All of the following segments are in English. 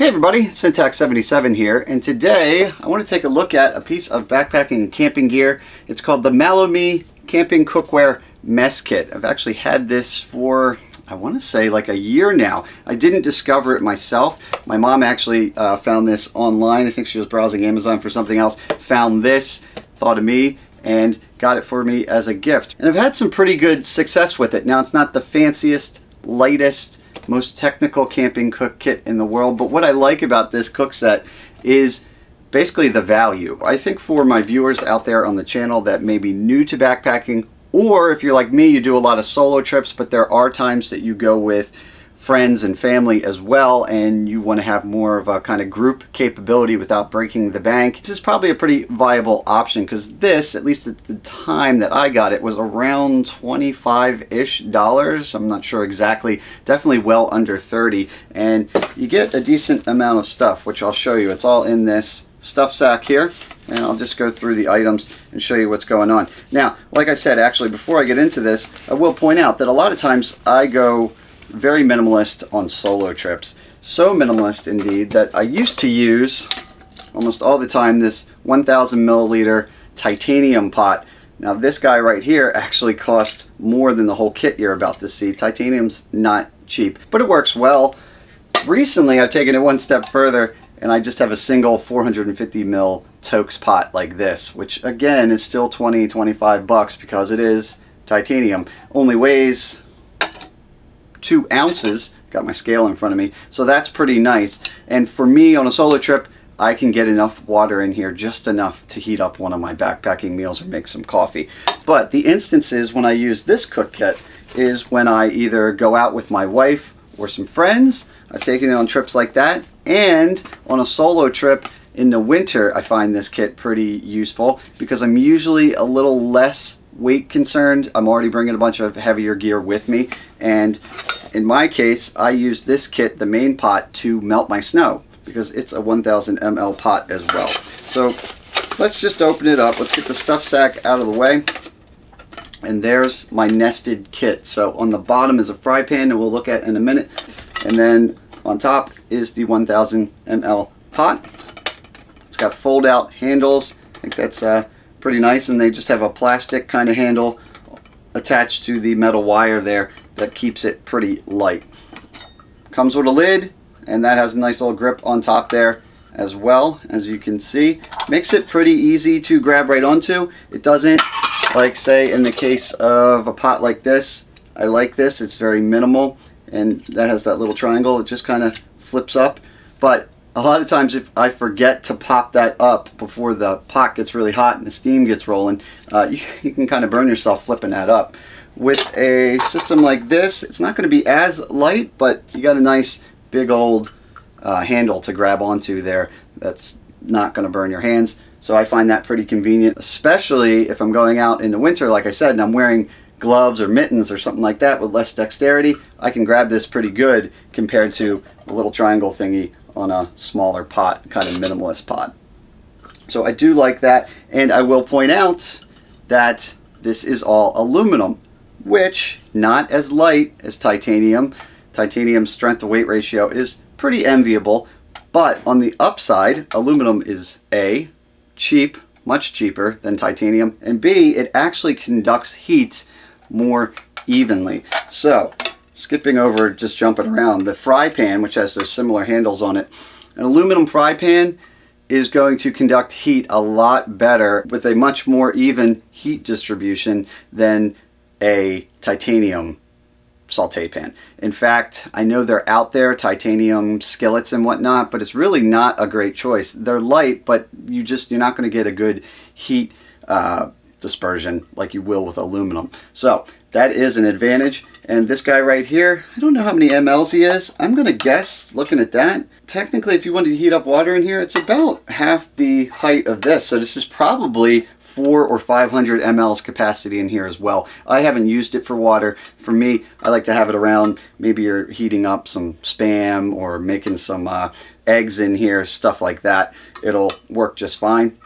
Hey everybody, Syntax77 here, and today I want to take a look at a piece of backpacking and camping gear. It's called the MalloMe Camping Cookware Mess Kit. I've actually had this for, I want to say, like a year now. I didn't discover it myself. My mom actually found this online. I think she was browsing Amazon for something else, found this, thought of me, and got it for me as a gift. And I've had some pretty good success with it. Now, it's not the fanciest, lightest, most technical camping cook kit in the world, but what I like about this cook set is basically the value. I think for my viewers out there on the channel that may be new to backpacking, or if you're like me, you do a lot of solo trips, but there are times that you go with friends and family as well, and you want to have more of a kind of group capability without breaking the bank. This is probably a pretty viable option because this, at least at the time that I got it, was around $25-ish. I'm not sure exactly, definitely well under 30, and you get a decent amount of stuff, which I'll show you. It's all in this stuff sack here, and I'll just go through the items and show you what's going on. Now, like I said, actually, before I get into this, I will point out that a lot of times I go very minimalist on solo trips. So minimalist indeed that I used to use almost all the time this 1,000 milliliter titanium pot. Now this guy right here actually cost more than the whole kit you're about to see. Titanium's not cheap, but it works well. Recently I've taken it one step further and I just have a single 450 ml Tokes pot like this, which again is still 20-25 bucks because it is titanium. Only weighs 2 ounces. Got my scale in front of me, so that's pretty nice. And for me on a solo trip, I can get enough water in here, just enough to heat up one of my backpacking meals or make some coffee. But the instances when I use this cook kit is when I either go out with my wife or some friends. I've taken it on trips like that, and on a solo trip in the winter, I find this kit pretty useful because I'm usually a little less weight concerned. I'm already bringing a bunch of heavier gear with me, and in my case I use this kit, the main pot, to melt my snow because it's a 1,000 ml pot as well. So let's just open it up. Let's get the stuff sack out of the way, and there's my nested kit. So on the bottom is a fry pan that we'll look at in a minute, and then on top is the 1,000 ml pot. It's got fold out handles. I think that's pretty nice, and they just have a plastic kind of handle attached to the metal wire there that keeps it pretty light. Comes with a lid, and that has a nice little grip on top there as well, as you can see. Makes it pretty easy to grab right onto. It doesn't, like say in the case of a pot like this, I like this, it's very minimal, and that has that little triangle, it just kind of flips up. But a lot of times if I forget to pop that up before the pot gets really hot and the steam gets rolling, you can kind of burn yourself flipping that up. With a system like this, it's not going to be as light, but you got a nice big old handle to grab onto there that's not going to burn your hands. So I find that pretty convenient, especially if I'm going out in the winter, like I said, and I'm wearing gloves or mittens or something like that with less dexterity. I can grab this pretty good compared to a little triangle thingy on a smaller pot, kind of minimalist pot. So I do like that, and I will point out that this is all aluminum, which not as light as titanium. Titanium's strength to weight ratio is pretty enviable, but on the upside, aluminum is A, cheap, much cheaper than titanium, and B, it actually conducts heat more evenly. So skipping over, just jumping around, the fry pan, which has those similar handles on it, an aluminum fry pan is going to conduct heat a lot better with a much more even heat distribution than a titanium saute pan. In fact, I know they're out there, titanium skillets and whatnot, but it's really not a great choice. They're light, but you're not going to get a good heat dispersion like you will with aluminum. So that is an advantage. And this guy right here, I don't know how many mLs he is. I'm going to guess, looking at that, technically if you wanted to heat up water in here, it's about half the height of this. So this is probably 400 or 500 mLs capacity in here as well. I haven't used it for water. For me, I like to have it around. Maybe you're heating up some Spam or making some eggs in here, stuff like that. It'll work just fine.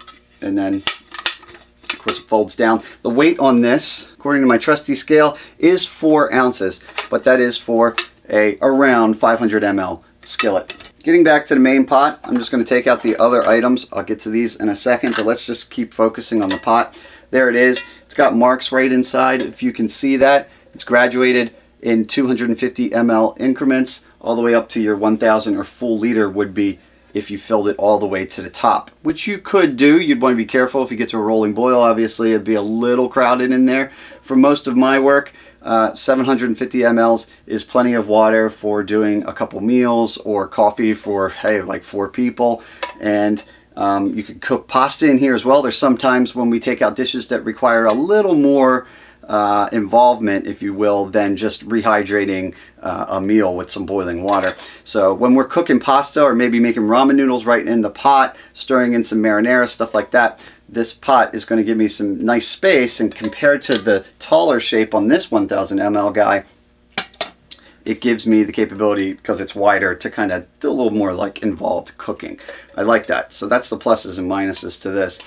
And then of course it folds down. The weight on this, according to my trusty scale, is 4 ounces, but that is for a around 500 ml skillet. Getting back to the main pot, I'm just going to take out the other items. I'll get to these in a second, but let's just keep focusing on the pot. There it is. It's got marks right inside. If you can see that, it's graduated in 250 ml increments all the way up to your 1,000 or full liter would be if you filled it all the way to the top, which you could do. You'd want to be careful if you get to a rolling boil. Obviously, it'd be a little crowded in there. For most of my work, 750 mLs is plenty of water for doing a couple meals or coffee for, hey, like 4 people. And you could cook pasta in here as well. There's sometimes when we take out dishes that require a little more involvement, if you will, than just rehydrating a meal with some boiling water. So when we're cooking pasta or maybe making ramen noodles right in the pot, stirring in some marinara, stuff like that, this pot is going to give me some nice space, and compared to the taller shape on this 1000 ml guy, it gives me the capability, because it's wider, to kind of do a little more like involved cooking. I like that. So that's the pluses and minuses to this.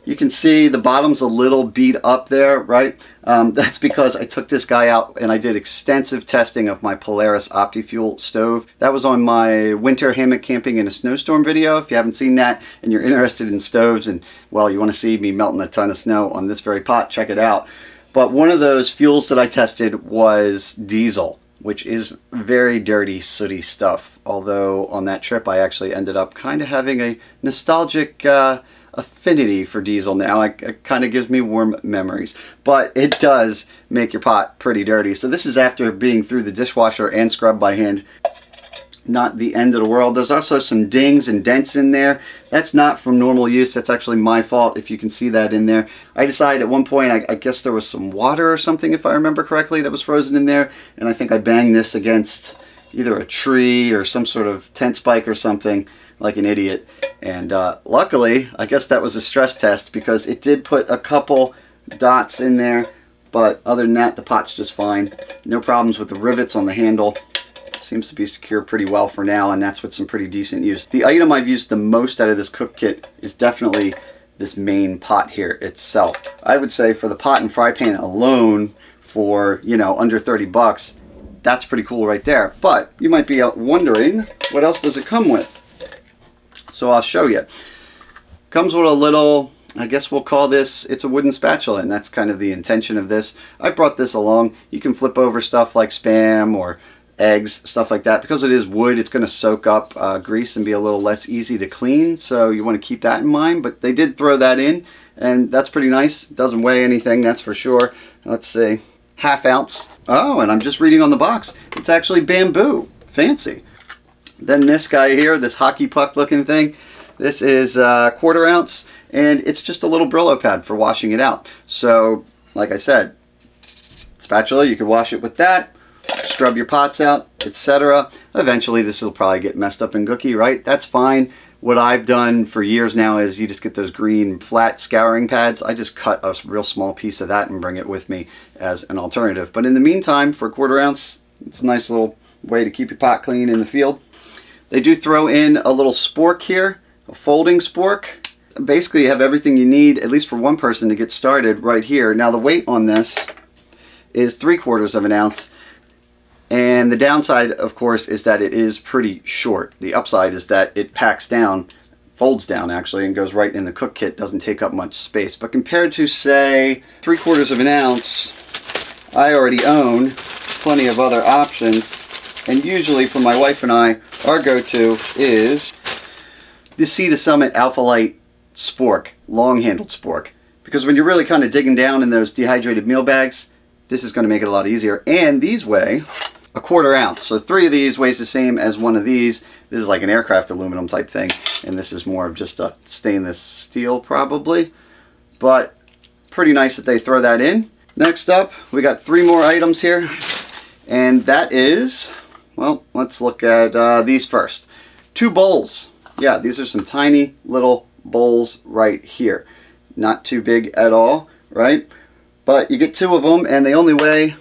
You can see the bottom's a little beat up there, right? That's because I took this guy out and I did extensive testing of my Polaris OptiFuel stove. That was on my winter hammock camping in a snowstorm video. If you haven't seen that and you're interested in stoves and, well, you want to see me melting a ton of snow on this very pot, check it out. But one of those fuels that I tested was diesel, which is very dirty, sooty stuff. Although on that trip I actually ended up kind of having a nostalgic affinity for diesel now. It kind of gives me warm memories, but it does make your pot pretty dirty. So this is after being through the dishwasher and scrubbed by hand. Not the end of the world. There's also some dings and dents in there. That's not from normal use. That's actually my fault, if you can see that in there. I decided at one point, I guess there was some water or something, if I remember correctly, that was frozen in there, and I think I banged this against either a tree or some sort of tent spike or something, like an idiot. And luckily, I guess that was a stress test, because it did put a couple dots in there, but other than that, the pot's just fine. No problems with the rivets on the handle. Seems to be secure pretty well for now, and that's with some pretty decent use. The item I've used the most out of this cook kit is definitely this main pot here itself. I would say for the pot and fry pan alone, for, you know, under 30 bucks, that's pretty cool right there. But you might be wondering, what else does it come with? So I'll show you. Comes with a little, I guess we'll call this, it's a wooden spatula, and that's kind of the intention of this. I brought this along. You can flip over stuff like Spam or eggs, stuff like that. Because it is wood, it's going to soak up grease and be a little less easy to clean, so you want to keep that in mind. But they did throw that in, and that's pretty nice. It doesn't weigh anything, that's for sure. Let's see, ½ ounce. Oh, and I'm just reading on the box, it's actually bamboo. Fancy. Then this guy here, this hockey puck looking thing, this is ¼ ounce, and it's just a little Brillo pad for washing it out. So like I said, spatula, you can wash it with that, scrub your pots out, etc. Eventually this will probably get messed up and gooky, right? That's fine. What I've done for years now is you just get those green flat scouring pads. I just cut a real small piece of that and bring it with me as an alternative. But in the meantime, for ¼ ounce, it's a nice little way to keep your pot clean in the field. They do throw in a little spork here, a folding spork. Basically you have everything you need, at least for one person, to get started right here. Now the weight on this is ¾ ounce. And the downside, of course, is that it is pretty short. The upside is that it packs down, folds down actually, and goes right in the cook kit. Doesn't take up much space. But compared to, say, ¾ ounce, I already own plenty of other options. And usually for my wife and I, our go-to is the Sea to Summit Alpha Light Spork, long-handled spork. Because when you're really kind of digging down in those dehydrated meal bags, this is going to make it a lot easier. And these weigh ¼ ounce. So 3 of these weighs the same as 1 of these. This is like an aircraft aluminum type thing, and this is more of just a stainless steel probably. But pretty nice that they throw that in. Next up, we got 3 more items here, and that is, well, let's look at these first. 2 bowls. Yeah, these are some tiny little bowls right here. Not too big at all, right? But you get 2 of them, and they only weigh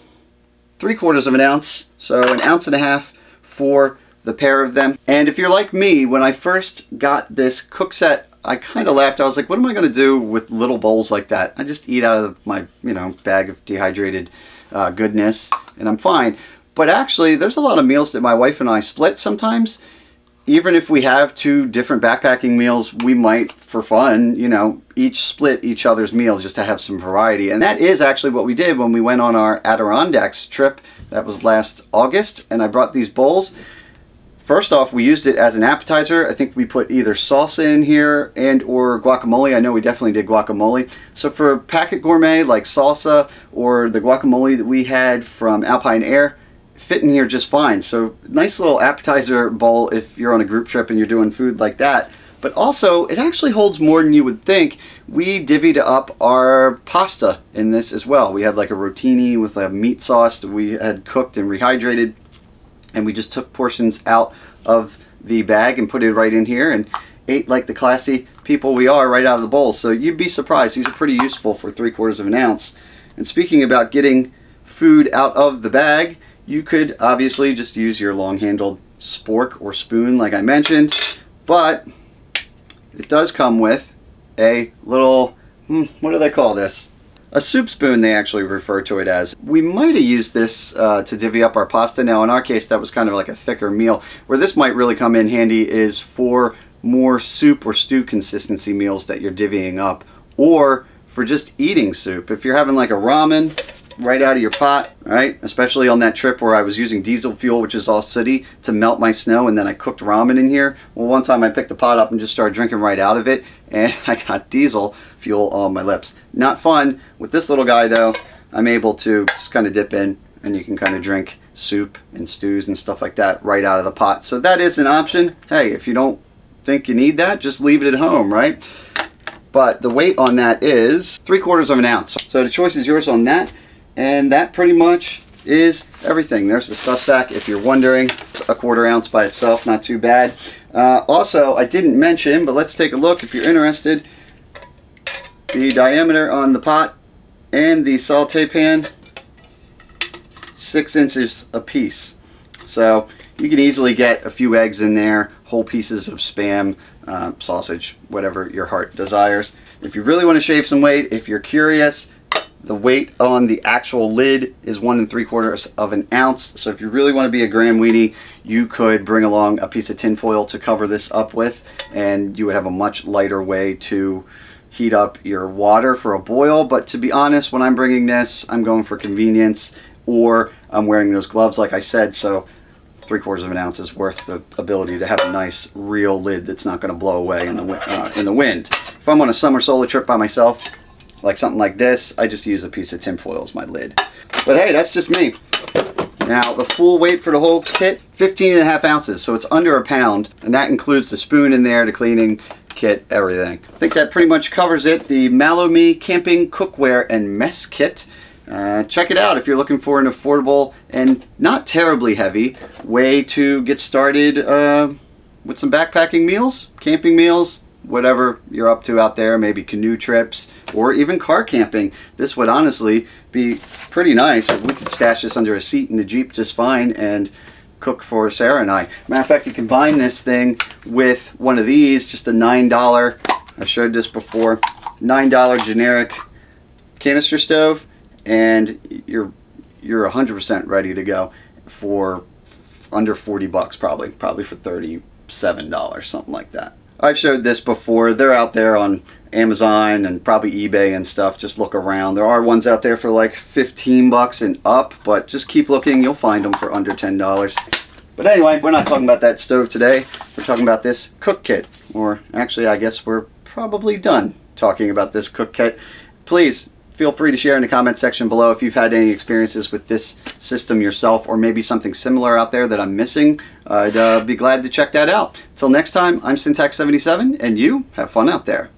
¾ ounce, so 1.5 ounces for the pair of them. And if you're like me, when I first got this cook set, I kind of laughed. I was like, what am I going to do with little bowls like that? I just eat out of my, you know, bag of dehydrated goodness, and I'm fine. But actually, there's a lot of meals that my wife and I split sometimes, even if we have two different backpacking meals, we might, for fun, you know, each split each other's meal just to have some variety. And that is actually what we did when we went on our Adirondacks trip. That was last August, and I brought these bowls. First off, we used it as an appetizer. I think we put either salsa in here and or guacamole. I know we definitely did guacamole. So for packet gourmet like salsa or the guacamole that we had from Alpine Air, fit in here just fine. So nice little appetizer bowl if you're on a group trip and you're doing food like that. But also, it actually holds more than you would think. We divvied up our pasta in this as well. We had like a rotini with a meat sauce that we had cooked and rehydrated. And we just took portions out of the bag and put it right in here and ate like the classy people we are right out of the bowl. So you'd be surprised. These are pretty useful for 3/4 of an ounce. And speaking about getting food out of the bag, you could obviously just use your long-handled spork or spoon like I mentioned. But it does come with a little, what do they call this? A soup spoon, they actually refer to it as. We might have used this to divvy up our pasta. Now in our case that was kind of like a thicker meal. Where this might really come in handy is for more soup or stew consistency meals that you're divvying up, or for just eating soup. If you're having like a ramen right out of your pot, right? Especially on that trip where I was using diesel fuel, which is all sooty, to melt my snow, and then I cooked ramen in here. Well, one time I picked the pot up and just started drinking right out of it, and I got diesel fuel on my lips. Not fun. With this little guy though, I'm able to just kind of dip in, and you can kind of drink soup and stews and stuff like that right out of the pot. So that is an option. Hey, if you don't think you need that, just leave it at home, right? But the weight on that is 3/4 of an ounce. So the choice is yours on that. And that pretty much is everything. There's the stuff sack if you're wondering. It's a 1/4 ounce by itself, not too bad. Also, I didn't mention, but let's take a look if you're interested. The diameter on the pot and the saute pan, 6 inches a piece. So you can easily get a few eggs in there, whole pieces of Spam, sausage, whatever your heart desires. If you really want to shave some weight, if you're curious, the weight on the actual lid is 1 3/4 of an ounce. So if you really want to be a gram weenie, you could bring along a piece of tin foil to cover this up with, and you would have a much lighter way to heat up your water for a boil. But to be honest, when I'm bringing this, I'm going for convenience, or I'm wearing those gloves like I said, so 3/4 of an ounce is worth the ability to have a nice real lid that's not going to blow away in the wind. If I'm on a summer solo trip by myself, like something like this, I just use a piece of tin foil as my lid. But hey, that's just me. Now the full weight for the whole kit, 15.5 ounces, so it's under a pound, and that includes the spoon in there, the cleaning kit, everything. I think that pretty much covers it. The MalloMe Camping Cookware and Mess Kit. Check it out if you're looking for an affordable and not terribly heavy way to get started with some backpacking meals, camping meals, whatever you're up to out there, maybe canoe trips or even car camping. This would honestly be pretty nice. We could stash this under a seat in the Jeep just fine and cook for Sarah and I. Matter of fact, you combine this thing with one of these, just a $9, I've showed this before, $9 generic canister stove, and you're 100% ready to go for under 40 bucks, probably for $37, something like that. I've showed this before. They're out there on Amazon and probably eBay and stuff. Just look around. There are ones out there for like 15 bucks and up, but just keep looking. You'll find them for under $10. But anyway, we're not talking about that stove today. We're talking about this cook kit. Or actually, I guess we're probably done talking about this cook kit. Please feel free to share in the comment section below if you've had any experiences with this system yourself, or maybe something similar out there that I'm missing. I'd be glad to check that out. Until next time, I'm Syntax77, and you have fun out there.